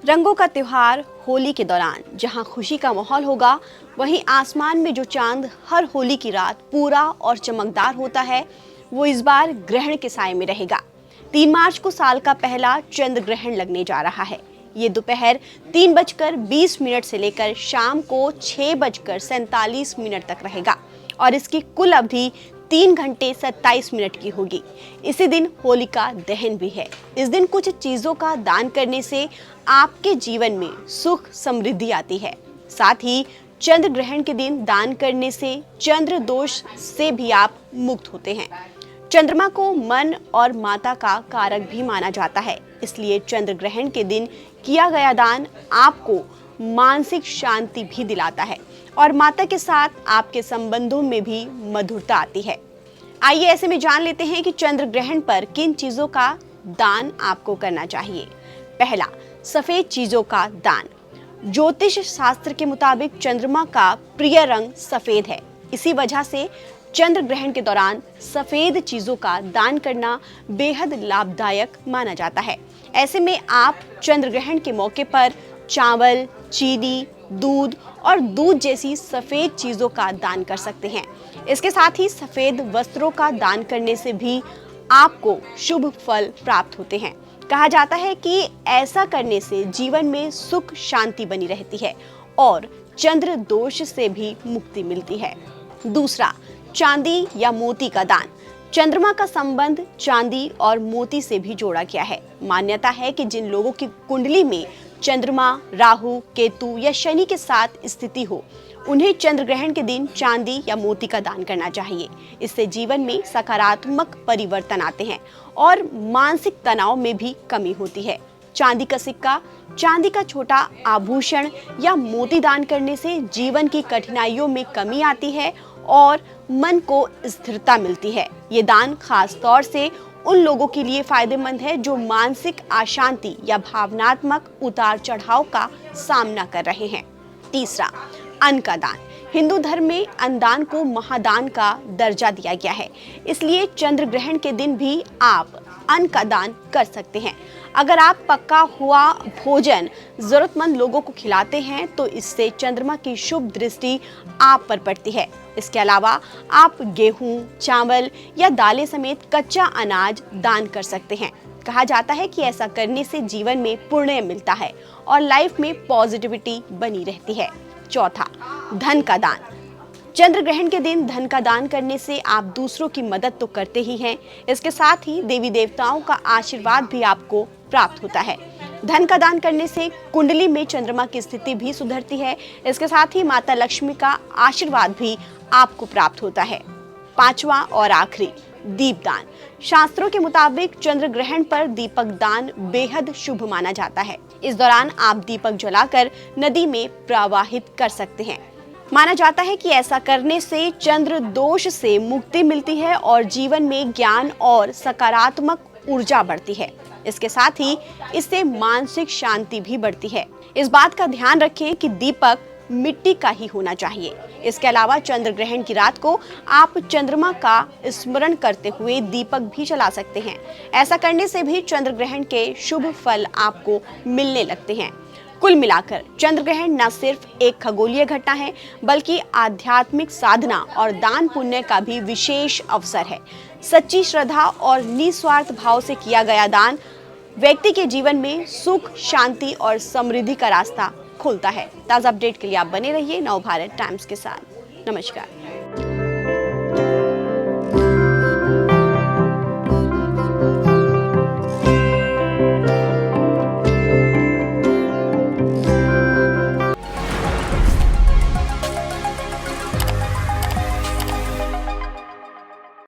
रंगों का त्योहार होली के दौरान जहां खुशी का माहौल होगा, वहीं आसमान में जो चांद हर होली की रात पूरा और चमकदार होता है, वो इस बार ग्रहण के साए में रहेगा। 3 मार्च को साल का पहला चंद्र ग्रहण लगने जा रहा है। ये दोपहर 3:20 से लेकर शाम को 6:47 तक रहेगा और इसकी कुल अवधि 3 घंटे 27 मिनट की होगी। इसी दिन होलिका दहन भी है। इस दिन कुछ चीजों का दान करने से आपके जीवन में सुख समृद्धि आती है। साथ ही चंद्र ग्रहण के दिन दान करने से चंद्र दोष से भी आप मुक्त होते हैं। चंद्रमा को मन और माता का कारक भी माना जाता है, इसलिए चंद्र ग्रहण के दिन किया गया दान आपको मानसिक शांति भी दिलाता है और माता के साथ आपके संबंधों में भी मधुरता आती है। आइए ऐसे में जान लेते हैं कि चंद्र ग्रहण पर किन चीजों का दान आपको करना चाहिए। पहला, सफेद चीजों का दान। ज्योतिष शास्त्र के मुताबिक चंद्रमा का प्रिय रंग सफेद है। इसी वजह से चंद्र ग्रहण के दौरान सफेद चीजों का दान करना बेहद लाभदायक माना जाता है। ऐसे में आप चंद्र ग्रहण के मौके पर चावल, चीनी, दूध और दूध जैसी सफेद चीजों का दान कर सकते हैं। इसके साथ ही सफेद वस्त्रों का दान करने से भी आपको शुभ फल प्राप्त होते हैं। कहा जाता है कि ऐसा करने से जीवन में सुख शांति बनी रहती है और चंद्र दोष से भी मुक्ति मिलती है। दूसरा, चांदी या मोती का दान। चंद्रमा का संबंध चांदी और मोती से भी जोड़ा गया है। मान्यता है कि जिन लोगों की कुंडली में चंद्रमा, राहु, केतु या शनि के साथ स्थिति हो, उन्हें चंद्र ग्रहण के दिन चांदी या मोती का दान करना चाहिए। इससे जीवन में सकारात्मक परिवर्तन आते हैं और मानसिक तनाव में भी कमी होती है। चांदी का सिक्का, चांदी का छोटा आभूषण या मोती दान करने से जीवन की कठिनाइयों में कमी आती है और मन को स्थिरता मिलती है। ये दान खास तौर से उन लोगों के लिए फायदेमंद है जो मानसिक अशांति या भावनात्मक उतार चढ़ाव का सामना कर रहे हैं। तीसरा, अन्न का दान। हिंदू धर्म में अन्नदान को महादान का दर्जा दिया गया है, इसलिए चंद्र ग्रहण के दिन भी आप अन्न का दान कर सकते हैं। अगर आप पका हुआ भोजन जरूरतमंद लोगों को खिलाते हैं तो इससे चंद्रमा की शुभ दृष्टि आप पर पड़ती है। इसके अलावा आप गेहूं, चावल या दालें समेत कच्चा अनाज दान कर सकते हैं। कहा जाता है कि ऐसा करने से जीवन में पुण्य मिलता है और लाइफ में पॉजिटिविटी बनी रहती है। चौथा, धन का दान। चंद्र ग्रहण के दिन धन का दान करने से आप दूसरों की मदद तो करते ही हैं, इसके साथ ही देवी देवताओं का आशीर्वाद भी आपको प्राप्त होता है। धन का दान करने से कुंडली में चंद्रमा की स्थिति भी सुधरती है। इसके साथ ही माता लक्ष्मी का आशीर्वाद भी आपको प्राप्त होता है। पांचवा और आखिरी, दीपदान। शास्त्रों के मुताबिक चंद्र ग्रहण पर दीपक दान बेहद शुभ माना जाता है। इस दौरान आप दीपक जलाकर नदी में प्रवाहित कर सकते हैं। माना जाता है कि ऐसा करने से चंद्र दोष से मुक्ति मिलती है और जीवन में ज्ञान और सकारात्मक ऊर्जा बढ़ती है। इसके साथ ही इससे मानसिक शांति भी बढ़ती है। इस बात का ध्यान रखें कि दीपक मिट्टी का ही होना चाहिए। इसके अलावा चंद्र ग्रहण की रात को आप चंद्रमा का स्मरण करते हुए दीपक भी जला सकते हैं। ऐसा करने से भी चंद्र ग्रहण के शुभ फल आपको मिलने लगते हैं। कुल मिलाकर चंद्र ग्रहण न सिर्फ एक खगोलीय घटना है, बल्कि आध्यात्मिक साधना और दान पुण्य का भी विशेष अवसर है। सच्ची श्रद्धा और निस्वार्थ भाव से किया गया दान व्यक्ति के जीवन में सुख, शांति और समृद्धि का रास्ता खोलता है। ताज़ा अपडेट के लिए आप बने रहिए नवभारत टाइम्स के साथ। नमस्कार।